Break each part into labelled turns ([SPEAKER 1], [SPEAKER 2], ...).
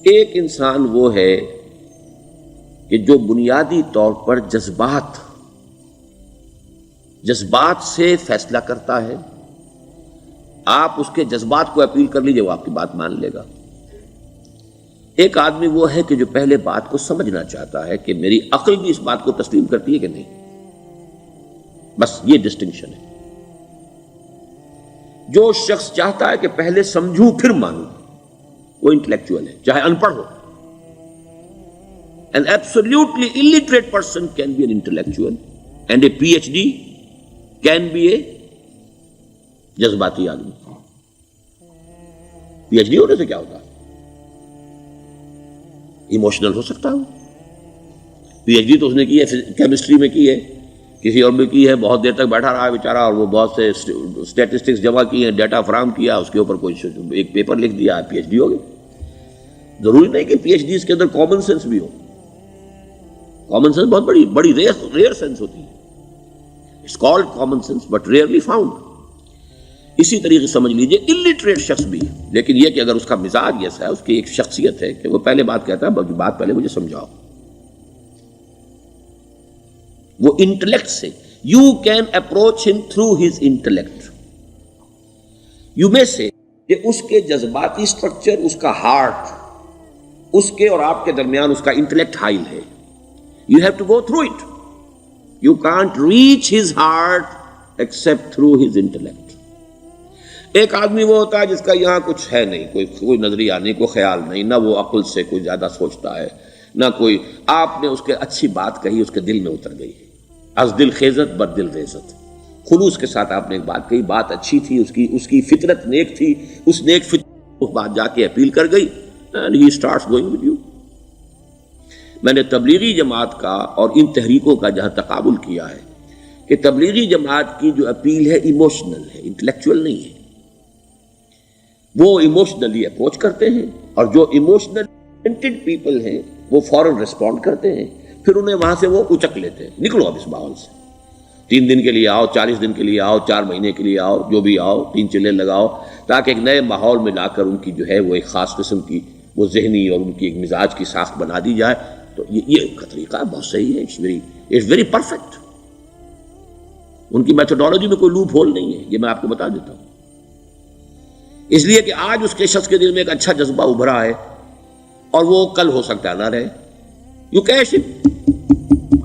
[SPEAKER 1] ایک انسان وہ ہے کہ جو بنیادی طور پر جذبات سے فیصلہ کرتا ہے. آپ اس کے جذبات کو اپیل کر لیجئے، وہ آپ کی بات مان لے گا. ایک آدمی وہ ہے کہ جو پہلے بات کو سمجھنا چاہتا ہے کہ میری عقل بھی اس بات کو تسلیم کرتی ہے کہ نہیں. بس یہ ڈسٹنکشن ہے. جو شخص چاہتا ہے کہ پہلے سمجھوں پھر مانوں، وہ انٹلیکچوئل ہے، چاہے ان پڑھ ہو. An absolutely illiterate person can be an intellectual and a PhD can be a جذباتی آدمی. PhD ہونے سے کیا ہوتا ہے؟ ایموشنل ہو سکتا ہے. PhD تو اس نے کی ہے کیمسٹری میں کی ہے، کسی اور میں کی ہے، بہت دیر تک بیٹھا رہا ہے بیچارہ، اور وہ بہت سے اسٹیٹسٹکس جمع کی ہیں، ڈیٹا فراہم کیا، اس کے اوپر کوئی ایک پیپر لکھ دیا، PhD ہو گئی. ضروری نہیں کہ PhD اس کے اندر کامن سینس بھی ہو. کامن سینس بہت بڑی ریئر سینس ہوتی ہے. It's called common sense but rarely found. اسی طریقے سمجھ لیجئے الٹریٹ شخص بھی، لیکن یہ کہ اگر اس کا مزاج ایسا ہے، اس کی ایک شخصیت ہے کہ وہ پہلے بات کہتا ہے، بات پہلے مجھے سمجھاؤ. وہ انٹلیکٹ سے یو کین اپروچ ہم تھرو ہز انٹلیکٹ. یو میں سے کہ اس کے جذباتی اسٹرکچر، اس کا ہارٹ، اس کے اور آپ کے درمیان اس کا انٹلیکٹ حائل ہے. You have to go through it. You can't reach his heart except through his intellect. ایک آدمی وہ ہوتا ہے جس کا یہاں کچھ ہے نہیں، کوئی نظریہ نہیں، کوئی خیال نہیں، نہ وہ عقل سے کوئی زیادہ سوچتا ہے، نہ کوئی. آپ نے اس کے اچھی بات کہی، اس کے دل میں اتر گئی. از دل خیزت بر دل ریزت. خلوص کے ساتھ آپ نے ایک بات کہی، بات اچھی تھی، اس کی فطرت نیک تھی، اس نیک فطرت اس بات جا کے اپیل کر گئی. And he starts going with you. میں نے تبلیغی جماعت کا اور ان تحریکوں کا جہاں تقابل کیا ہے کہ تبلیغی جماعت کی جو اپیل ہے ایموشنل ہے، انٹلیکچوئل نہیں ہے. وہ ایموشنلی اپروچ کرتے ہیں، اور جو ایموشنل اورینٹڈ پیپل ہیں وہ فوراً ریسپونڈ کرتے ہیں، پھر انہیں وہاں سے وہ اچک لیتے ہیں. نکلو اب اس ماحول سے، 3 دن کے لیے آؤ، 40 دن کے لیے آؤ، 4 مہینے کے لیے آؤ، جو بھی آؤ، 3 چلے لگاؤ، تاکہ ایک نئے ماحول میں لا کر ان کی جو ہے وہ ایک خاص قسم کی وہ ذہنی اور ان کی ایک مزاج کی ساخت بنا دی جائے. تو یہ کا طریقہ بہت صحیح ہے. It's very perfect. ان کی میتھڈالوجی میں کوئی لوپ ہول نہیں ہے، یہ میں آپ کو بتا دیتا ہوں. اس لیے کہ آج اس کے شخص کے دل میں ایک اچھا جذبہ ابھرا ہے، اور وہ کل ہو سکتا ہے نہ رہے. یو کیش،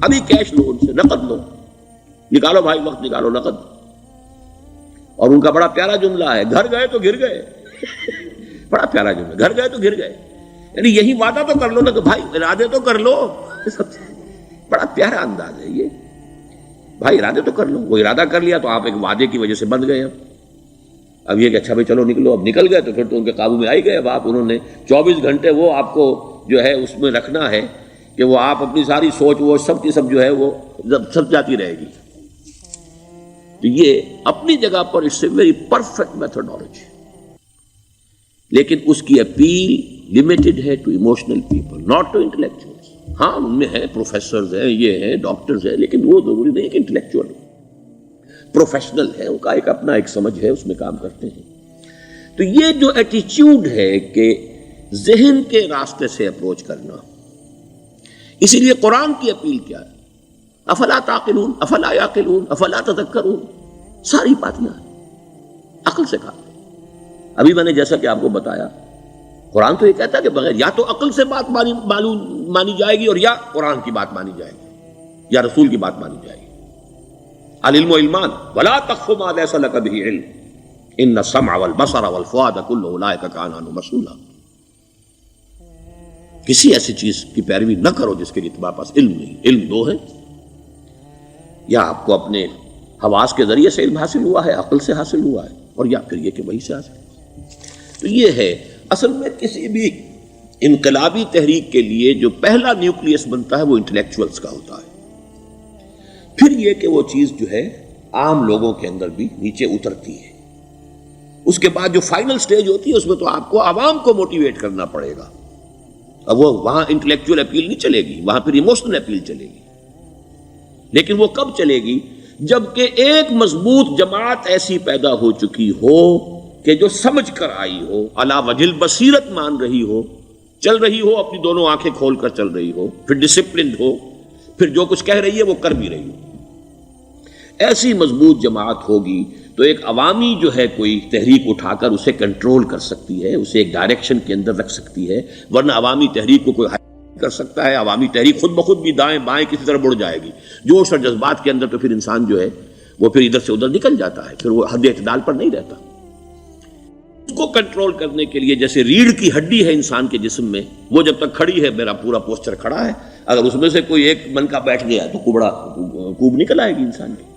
[SPEAKER 1] ابھی کیش لو، ان سے نقد لو، نکالو بھائی، وقت نکالو، نقد. اور ان کا بڑا پیارا جملہ ہے، گھر گئے تو گر گئے. بڑا پیارا جملہ، گھر گئے تو گر گئے. یعنی یہی وعدہ تو کر لو نا کہ بھائی ارادے تو کر لو. بڑا پیارا انداز ہے یہ، بھائی ارادے تو کر لو. وہ ارادہ کر لیا تو آپ ایک وعدے کی وجہ سے بند گئے. اب یہ کہ اچھا بھائی چلو نکلو، اب نکل گئے تو پھر تو ان کے قابو میں آئی گئے. اب آپ انہوں نے 24 گھنٹے وہ آپ کو جو ہے اس میں رکھنا ہے کہ وہ آپ اپنی ساری سوچ وہ سب کی سب جو ہے وہ سب جاتی رہے گی. تو یہ اپنی جگہ پر it's a very perfect methodology, لیکن اس کی اپیل لمیٹڈ ہے to emotional people, not to intellectuals. ہاں ان میں ہیں پروفیسرز ہیں، یہ ہیں ڈاکٹرز ہیں، لیکن وہ ضروری نہیں کہ انٹلیکچوئل پروفیشنل ہے. ان کا ایک اپنا ایک سمجھ ہے، اس میں کام کرتے ہیں. تو یہ جو ایٹیچیوڈ ہے کہ ذہن کے راستے سے اپروچ کرنا، اسی لیے قرآن کی اپیل کیا ہے؟ افلا تعقلون، افلا یعقلون، افلا تذکرون. ساری باتیں عقل سے کہا. ابھی میں نے جیسا کہ آپ کو بتایا، قرآن تو یہ کہتا ہے کہ بغیر یا تو عقل سے بات مانی جائے گی، اور یا قرآن کی بات مانی جائے گی، یا رسول کی بات مانی جائے گی. العلم علمان ولا تخف ما ليس لك به علم ان السمع والبصر والفؤاد كل اولئك كان عنه مسؤولا. کسی ایسی چیز کی پیروی نہ کرو جس کے لیے تمہارے پاس علم نہیں. علم دو ہے، یا آپ کو اپنے حواس کے ذریعے سے علم حاصل ہوا ہے، عقل سے حاصل ہوا ہے، اور یا پھر یہ کہ وہی سے حاصل. تو یہ ہے اصل میں کسی بھی انقلابی تحریک کے لیے جو پہلا نیوکلیس بنتا ہے وہ انٹلیکچوئلز کا ہوتا ہے. پھر یہ کہ وہ چیز جو ہے عام لوگوں کے اندر بھی نیچے اترتی ہے. اس کے بعد جو فائنل سٹیج ہوتی ہے اس میں تو آپ کو عوام کو موٹیویٹ کرنا پڑے گا. اب وہ وہاں انٹلیکچوئل اپیل نہیں چلے گی، وہاں پھر ایموشنل اپیل چلے گی. لیکن وہ کب چلے گی؟ جبکہ ایک مضبوط جماعت ایسی پیدا ہو چکی ہو کہ جو سمجھ کر آئی ہو، علی وجہ البصیرت مان رہی ہو چل رہی ہو اپنی دونوں آنکھیں کھول کر چل رہی ہو، پھر ڈسپلنڈ ہو، پھر جو کچھ کہہ رہی ہے وہ کر بھی رہی ہو، ایسی مضبوط جماعت ہوگی تو ایک عوامی جو ہے کوئی تحریک اٹھا کر اسے کنٹرول کر سکتی ہے، اسے ایک ڈائریکشن کے اندر رکھ سکتی ہے، ورنہ عوامی تحریک کو کوئی کر سکتا ہے؟ عوامی تحریک خود بخود بھی دائیں بائیں کسی طرح بڑھ جائے گی، جوش اور جذبات کے اندر، تو پھر انسان جو ہے وہ پھر ادھر سے ادھر نکل جاتا ہے، پھر وہ حد اعتدال پر نہیں رہتا۔ اس کو کنٹرول کرنے کے لیے جیسے ریڑھ کی ہڈی ہے انسان کے جسم میں، وہ جب تک کھڑی ہے میرا پورا پوسچر کھڑا ہے، اگر اس میں سے کوئی ایک منکا بیٹھ گیا تو کوب نکل آئے گی انسان کی۔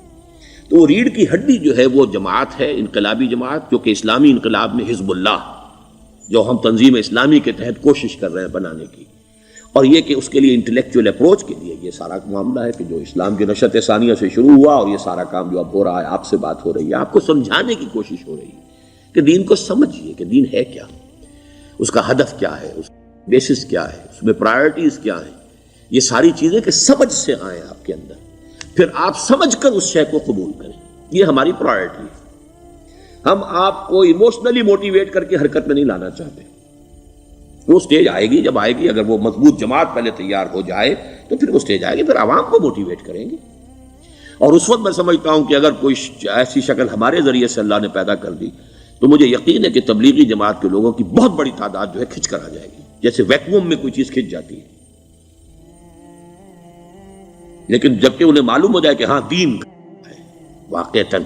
[SPEAKER 1] تو وہ ریڑھ کی ہڈی جو ہے وہ جماعت ہے، انقلابی جماعت، جو کہ اسلامی انقلاب میں حزب اللہ، جو ہم تنظیم اسلامی کے تحت کوشش کر رہے ہیں بنانے کی، اور یہ کہ اس کے لیے انٹلیکچوئل اپروچ کے لیے یہ سارا معاملہ ہے کہ جو اسلام کی نشأت ثانیہ سے شروع ہوا، اور یہ سارا کام جو اب ہو رہا ہے، آپ سے بات ہو رہی ہے، آپ کو سمجھانے کی کوشش ہو رہی ہے کہ دین کو سمجھیے کہ دین ہے کیا، اس کا ہدف کیا ہے، اس کا بیسس کیا ہے، اس میں پرائرٹیز کیا ہیں، یہ ساری چیزیں کہ سمجھ سے آئیں آپ کے اندر، پھر آپ سمجھ کر اس شے کو قبول کریں، یہ ہماری پرائرٹی ہے۔ ہم آپ کو ایموشنلی موٹیویٹ کر کے حرکت میں نہیں لانا چاہتے، وہ سٹیج آئے گی، جب آئے گی، اگر وہ مضبوط جماعت پہلے تیار ہو جائے تو پھر وہ سٹیج آئے گی، پھر عوام کو موٹیویٹ کریں گے۔ اور اس وقت میں سمجھتا ہوں کہ اگر کوئی ایسی شکل ہمارے ذریعے سے اللہ نے پیدا کر دی تو مجھے یقین ہے کہ تبلیغی جماعت کے لوگوں کی بہت بڑی تعداد جو ہے کھنچ کر آ جائے گی، جیسے ویکیوم میں کوئی چیز کھنچ جاتی ہے۔ لیکن جبکہ انہیں معلوم ہو جائے کہ ہاں دین ہے واقعتاً،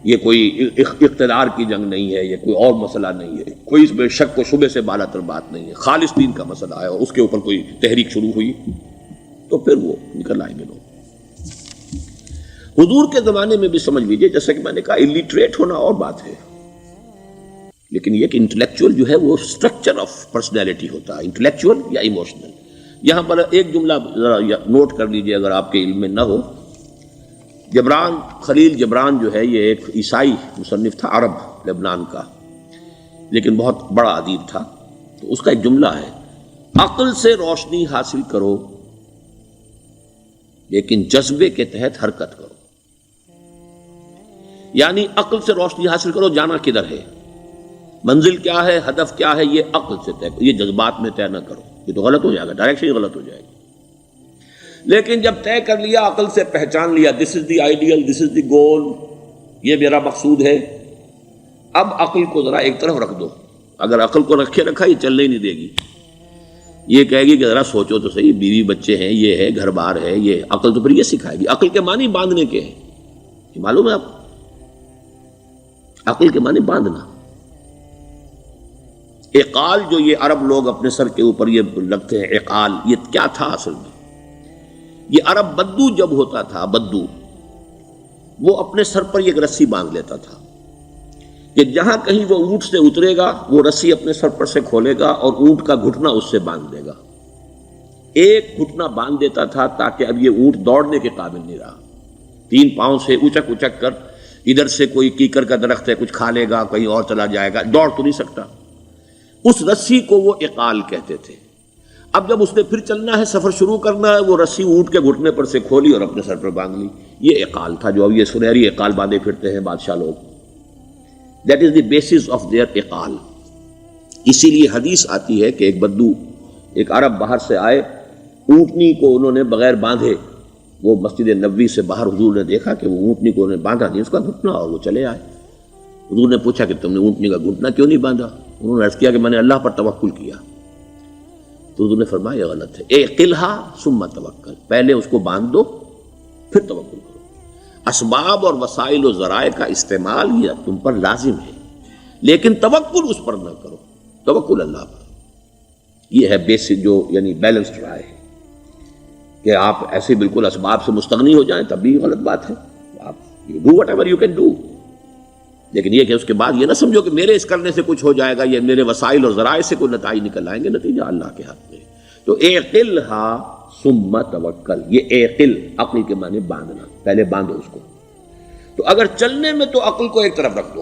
[SPEAKER 1] یہ کوئی اقتدار کی جنگ نہیں ہے، یہ کوئی اور مسئلہ نہیں ہے، کوئی اس میں شک و شبے سے بالا تر بات نہیں ہے، خالص دین کا مسئلہ ہے، اور اس کے اوپر کوئی تحریک شروع ہوئی تو پھر وہ نکل آئیں گے لوگ۔ حضور کے زمانے میں بھی سمجھ لیجئے، جیسا کہ میں نے کہا الٹریٹ ہونا اور بات ہے، لیکن یہ کہ انٹلیکچوئل جو ہے وہ اسٹرکچر آف پرسنالٹی ہوتا ہے، انٹلیکچوئل یا ایموشنل۔ یہاں پر ایک جملہ ذرا نوٹ کر لیجئے اگر آپ کے علم میں نہ ہو، جبران، خلیل جبران جو ہے یہ ایک عیسائی مصنف تھا، عرب لبنان کا، لیکن بہت بڑا ادیب تھا، تو اس کا ایک جملہ ہے، عقل سے روشنی حاصل کرو لیکن جذبے کے تحت حرکت کرو۔ یعنی عقل سے روشنی حاصل کرو، جانا کدھر ہے، منزل کیا ہے، ہدف کیا ہے، یہ عقل سے طے کرو، یہ جذبات میں طے نہ کرو، یہ تو غلط ہو جائے گا، ڈائریکشن غلط ہو جائے گی۔ لیکن جب طے کر لیا، عقل سے پہچان لیا، دس از دی آئیڈیل، دس از دی گول، یہ میرا مقصود ہے، اب عقل کو ذرا ایک طرف رکھ دو۔ اگر عقل کو رکھا یہ چلنے ہی نہیں دے گی، یہ کہے گی کہ ذرا سوچو تو صحیح، بیوی بچے ہیں، یہ ہے، گھر بار ہے، یہ عقل تو پھر یہ سکھائے گی۔ عقل کے معنی باندھنے کے ہیں، یہ معلوم ہے آپ، عقل کے معنی باندھنا۔ اقال جو یہ عرب لوگ اپنے سر کے اوپر یہ لگتے ہیں، اقال، یہ کیا تھا اصل میں؟ یہ عرب بدو جب ہوتا تھا، بدو وہ اپنے سر پر ایک رسی باندھ لیتا تھا کہ جہاں کہیں وہ اونٹ سے اترے گا وہ رسی اپنے سر پر سے کھولے گا اور اونٹ کا گھٹنا اس سے باندھ دے گا۔ ایک گھٹنا باندھ دیتا تھا تاکہ اب یہ اونٹ دوڑنے کے قابل نہیں رہا، 3 پاؤں سے اچک اچک کر، ادھر سے کوئی کیکر کا درخت ہے کچھ کھا لے گا، کہیں اور چلا جائے گا، دوڑ تو نہیں سکتا۔ اس رسی کو وہ اقال کہتے تھے۔ اب جب اس نے پھر چلنا ہے، سفر شروع کرنا ہے، وہ رسی اونٹ کے گھٹنے پر سے کھولی اور اپنے سر پر باندھ لی، یہ اقال تھا، جو اب یہ سنہری اقال باندھے پھرتے ہیں بادشاہ لوگ۔ That is the basis of their اقال۔ اسی لیے حدیث آتی ہے کہ ایک بدو، ایک عرب باہر سے آئے، اونٹنی کو انہوں نے بغیر باندھے، وہ مسجد نبوی سے باہر حضور نے دیکھا کہ وہ اونٹنی کو انہوں نے باندھا نہیں، اس کا گھٹنا، اور وہ چلے آئے۔ حضور نے پوچھا کہ تم نے اونٹنی کا گھٹنا کیوں نہیں باندھا؟ انہوں نے عرض کیا کہ میں نے اللہ پر توکل کیا۔ تو حضور نے فرمایا یہ غلط ہے، اعقلھا ثم توکل، پہلے اس کو باندھ دو پھر توکل کرو۔ اسباب اور وسائل و ذرائع کا استعمال یہ تم پر لازم ہے، لیکن توکل اس پر نہ کرو، توکل اللہ پر۔ یہ ہے بیسک جو یعنی بیلنسڈ رائے ہے کہ آپ ایسے بالکل اسباب سے مستغنی ہو جائیں تب بھی غلط بات ہے، آپ do what ever you can do, لیکن یہ کہ اس کے بعد یہ نہ سمجھو کہ میرے اس کرنے سے کچھ ہو جائے گا، یہ میرے وسائل اور ذرائع سے کوئی نتائج نکل آئیں گے، نتیجہ اللہ کے ہاتھ میں۔ تو اعقلھا ثم توکل، یہ اعقل، عقل کے معنی باندھنا، پہلے باندھو اس کو۔ تو اگر چلنے میں تو عقل کو ایک طرف رکھ دو،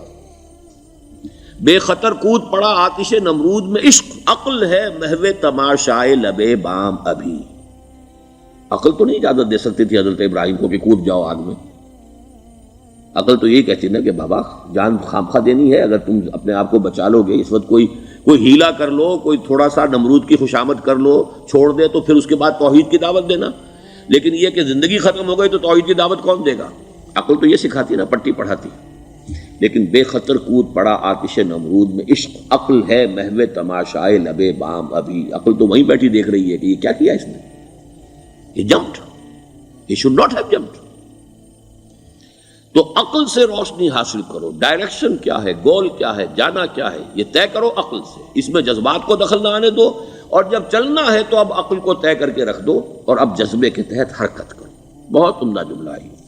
[SPEAKER 1] بے خطر کود پڑا آتش نمرود میں عشق، عقل ہے محو تماشائے لبے بام ابھی۔ عقل تو نہیں اجازت دے سکتی تھی حضرت ابراہیم کو کہ کود جاؤ آگ میں، عقل تو یہی کہتی نا کہ بابا جان خامخواہ دینی ہے، اگر تم اپنے آپ کو بچا لو گے، اس وقت کوئی ہیلا کر لو، کوئی تھوڑا سا نمرود کی خوشامد کر لو، چھوڑ دے تو پھر اس کے بعد توحید کی دعوت دینا. لیکن یہ کہ زندگی ختم ہو گئی تو توحید کی دعوت کون دے گا؟ عقل تو یہ سکھاتی نا، پٹی پڑھاتی. لیکن بے خطر کود پڑا آتش نمرود میں عشق، عقل ہے محو تماشائے لبے بام ابھی. عقل تو وہیں بیٹھی دیکھ رہی ہے کہ یہ کیا کیا اس نے، یہ jumped, he should not have jumped. تو عقل سے روشنی حاصل کرو، ڈائریکشن کیا ہے، گول کیا ہے، جانا کیا ہے، یہ طے کرو عقل سے. اس میں جذبات کو دخل نہ آنے دو، اور جب چلنا ہے تو اب عقل کو طے کر کے رکھ دو اور اب جذبے کے تحت حرکت کرو. بہت عمدہ جملہ ہے.